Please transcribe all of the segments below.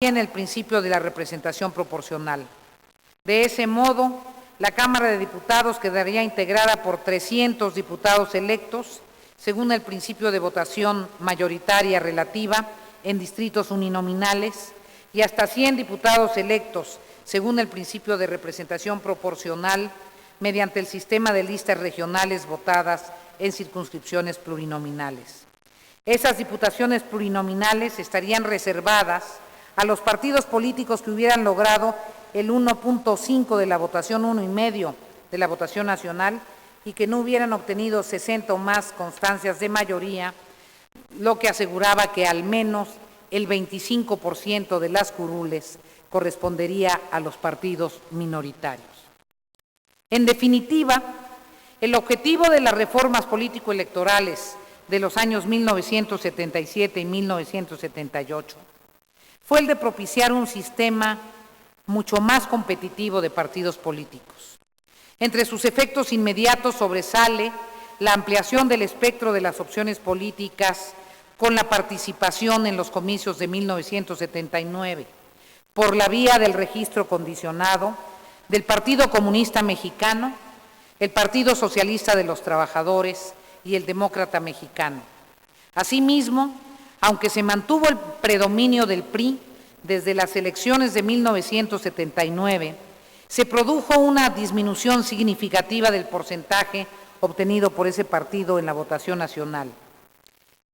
en el principio de la representación proporcional. De ese modo, la Cámara de Diputados quedaría integrada por 300 diputados electos, según el principio de votación mayoritaria relativa en distritos uninominales, y hasta 100 diputados electos, según el principio de representación proporcional, mediante el sistema de listas regionales votadas en circunscripciones plurinominales. Esas diputaciones plurinominales estarían reservadas a los partidos políticos que hubieran logrado el 1.5 de la votación, 1,5 de la votación nacional, y que no hubieran obtenido 60 o más constancias de mayoría, lo que aseguraba que al menos el 25% de las curules correspondería a los partidos minoritarios. En definitiva, el objetivo de las reformas político-electorales de los años 1977 y 1978 fue el de propiciar un sistema mucho más competitivo de partidos políticos. Entre sus efectos inmediatos sobresale la ampliación del espectro de las opciones políticas con la participación en los comicios de 1979, por la vía del registro condicionado del Partido Comunista Mexicano, el Partido Socialista de los Trabajadores y el Demócrata Mexicano. Asimismo, aunque se mantuvo el predominio del PRI desde las elecciones de 1979, se produjo una disminución significativa del porcentaje obtenido por ese partido en la votación nacional.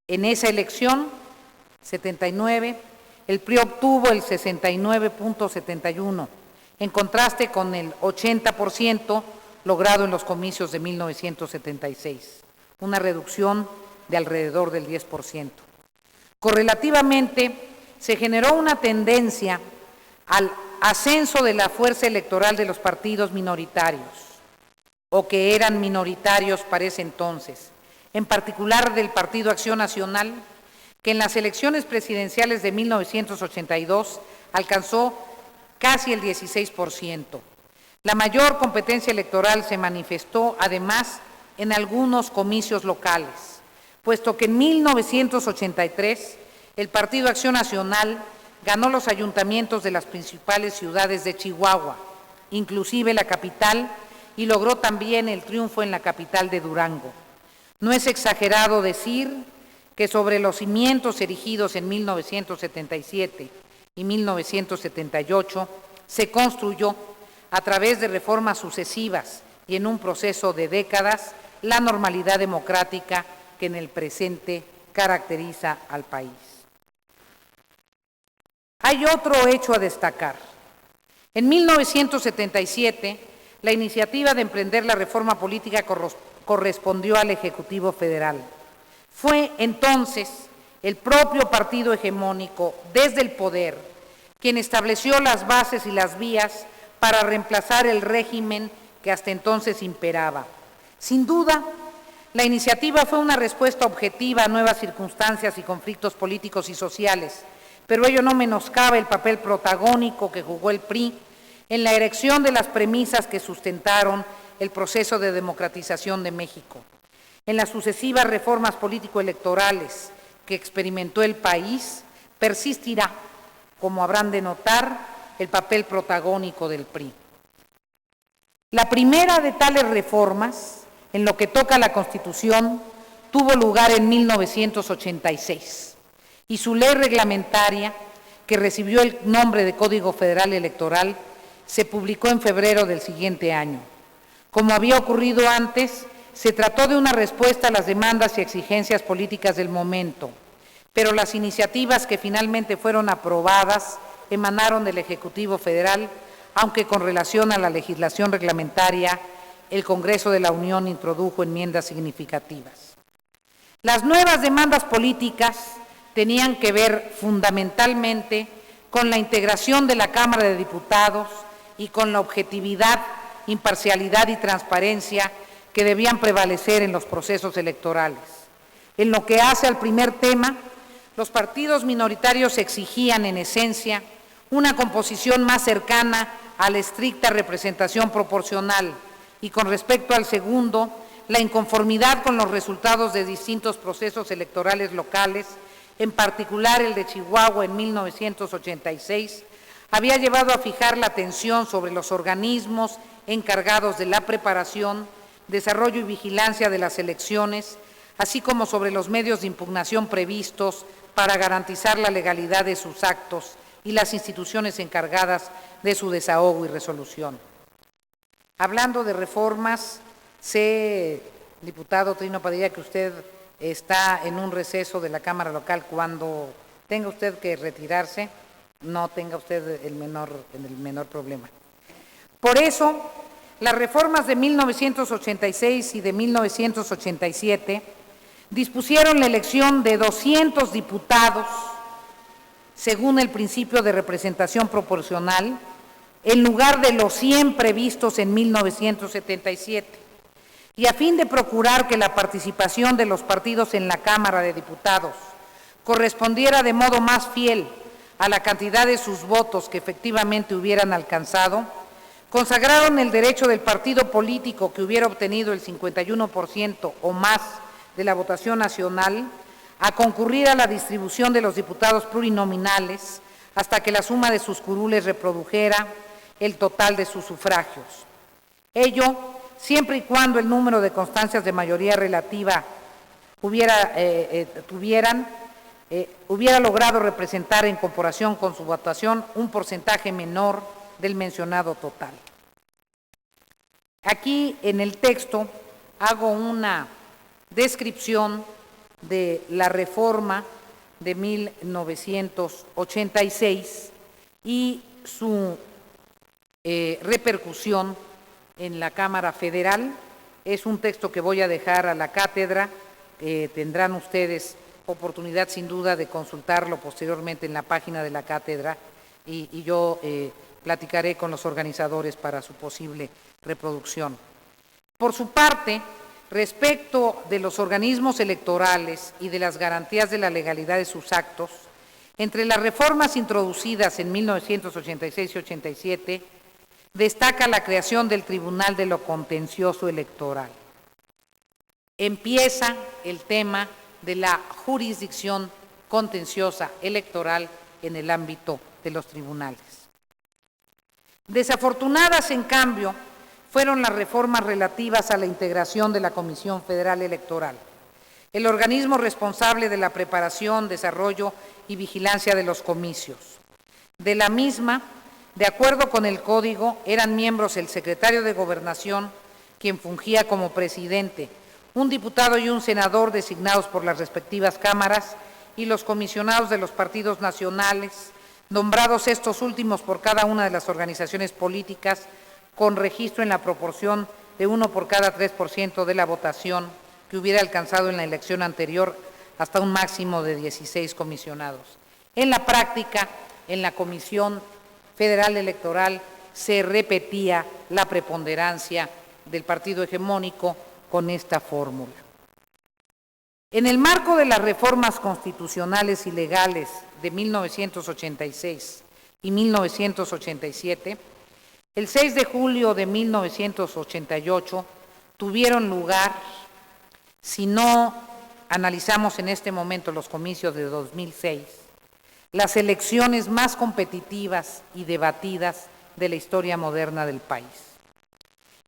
En esa elección, 79, el PRI obtuvo el 69.71%, en contraste con el 80% logrado en los comicios de 1976, una reducción de alrededor del 10%. Correlativamente, se generó una tendencia al ascenso de la fuerza electoral de los partidos minoritarios, o que eran minoritarios para ese entonces, en particular del Partido Acción Nacional, que en las elecciones presidenciales de 1982 alcanzó casi el 16%. La mayor competencia electoral se manifestó, además, en algunos comicios locales, puesto que en 1983 el Partido Acción Nacional ganó los ayuntamientos de las principales ciudades de Chihuahua, inclusive la capital, y logró también el triunfo en la capital de Durango. No es exagerado decir que sobre los cimientos erigidos en 1977 y 1978 se construyó, a través de reformas sucesivas y en un proceso de décadas, la normalidad democrática que en el presente caracteriza al país. Hay otro hecho a destacar. En 1977, la iniciativa de emprender la reforma política correspondió al Ejecutivo Federal. Fue entonces el propio partido hegemónico, desde el poder, quien estableció las bases y las vías para reemplazar el régimen que hasta entonces imperaba. Sin duda, la iniciativa fue una respuesta objetiva a nuevas circunstancias y conflictos políticos y sociales, pero ello no menoscaba el papel protagónico que jugó el PRI en la erección de las premisas que sustentaron el proceso de democratización de México. En las sucesivas reformas político-electorales que experimentó el país, persistirá, como habrán de notar, el papel protagónico del PRI. La primera de tales reformas, en lo que toca a la Constitución, tuvo lugar en 1986, y su ley reglamentaria, que recibió el nombre de Código Federal Electoral, se publicó en febrero del siguiente año. Como había ocurrido antes, se trató de una respuesta a las demandas y exigencias políticas del momento, pero las iniciativas que finalmente fueron aprobadas emanaron del Ejecutivo Federal, aunque con relación a la legislación reglamentaria, el Congreso de la Unión introdujo enmiendas significativas. Las nuevas demandas políticas tenían que ver fundamentalmente con la integración de la Cámara de Diputados y con la objetividad, imparcialidad y transparencia que debían prevalecer en los procesos electorales. En lo que hace al primer tema, los partidos minoritarios exigían, en esencia, una composición más cercana a la estricta representación proporcional, y con respecto al segundo, la inconformidad con los resultados de distintos procesos electorales locales en particular el de Chihuahua en 1986, había llevado a fijar la atención sobre los organismos encargados de la preparación, desarrollo y vigilancia de las elecciones, así como sobre los medios de impugnación previstos para garantizar la legalidad de sus actos y las instituciones encargadas de su desahogo y resolución. Hablando de reformas, sé, diputado Trino Padilla, que usted está en un receso de la Cámara Local. Cuando tenga usted que retirarse, no tenga usted el menor problema. Por eso, las reformas de 1986 y de 1987 dispusieron la elección de 200 diputados según el principio de representación proporcional, en lugar de los 100 previstos en 1977, y a fin de procurar que la participación de los partidos en la Cámara de Diputados correspondiera de modo más fiel a la cantidad de sus votos que efectivamente hubieran alcanzado, consagraron el derecho del partido político que hubiera obtenido el 51% o más de la votación nacional a concurrir a la distribución de los diputados plurinominales hasta que la suma de sus curules reprodujera el total de sus sufragios. Ello siempre y cuando el número de constancias de mayoría relativa hubiera logrado representar en comparación con su votación un porcentaje menor del mencionado total. Aquí en el texto hago una descripción de la reforma de 1986 y su repercusión en la Cámara Federal. Es un texto que voy a dejar a la cátedra. Tendrán ustedes oportunidad sin duda de consultarlo posteriormente en la página de la cátedra y yo platicaré con los organizadores para su posible reproducción. Por su parte, respecto de los organismos electorales y de las garantías de la legalidad de sus actos, entre las reformas introducidas en 1986 y 87, destaca la creación del Tribunal de lo Contencioso Electoral. Empieza el tema de la jurisdicción contenciosa electoral en el ámbito de los tribunales. Desafortunadas, en cambio, fueron las reformas relativas a la integración de la Comisión Federal Electoral, el organismo responsable de la preparación, desarrollo y vigilancia de los comicios. De la misma, de acuerdo con el Código, eran miembros el secretario de Gobernación, quien fungía como presidente, un diputado y un senador designados por las respectivas cámaras y los comisionados de los partidos nacionales, nombrados estos últimos por cada una de las organizaciones políticas, con registro en la proporción de 1 por cada 3% de la votación que hubiera alcanzado en la elección anterior, hasta un máximo de 16 comisionados. En la práctica, en la Comisión Federal Electoral se repetía la preponderancia del partido hegemónico con esta fórmula. En el marco de las reformas constitucionales y legales de 1986 y 1987, el 6 de julio de 1988 tuvieron lugar, si no analizamos en este momento los comicios de 2006, las elecciones más competitivas y debatidas de la historia moderna del país.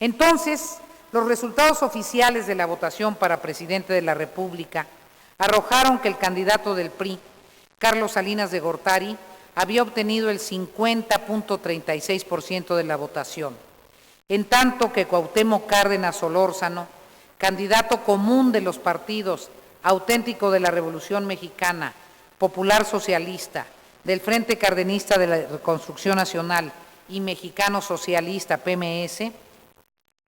Entonces, los resultados oficiales de la votación para presidente de la República arrojaron que el candidato del PRI, Carlos Salinas de Gortari, había obtenido el 50.36% de la votación, en tanto que Cuauhtémoc Cárdenas Solórzano, candidato común de los partidos Auténtico de la Revolución Mexicana, Popular Socialista, del Frente Cardenista de la Reconstrucción Nacional y Mexicano Socialista, PMS,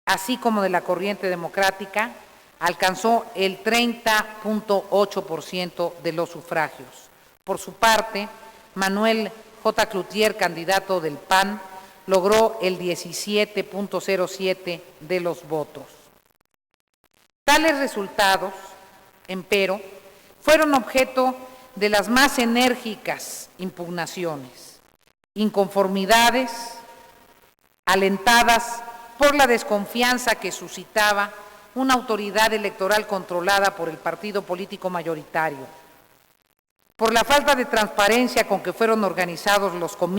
así como de la Corriente Democrática, alcanzó el 30.8% de los sufragios. Por su parte, Manuel J. Cloutier, candidato del PAN, logró el 17.07% de los votos. Tales resultados, empero, fueron objeto de las más enérgicas impugnaciones, inconformidades, alentadas por la desconfianza que suscitaba una autoridad electoral controlada por el partido político mayoritario, por la falta de transparencia con que fueron organizados los comicios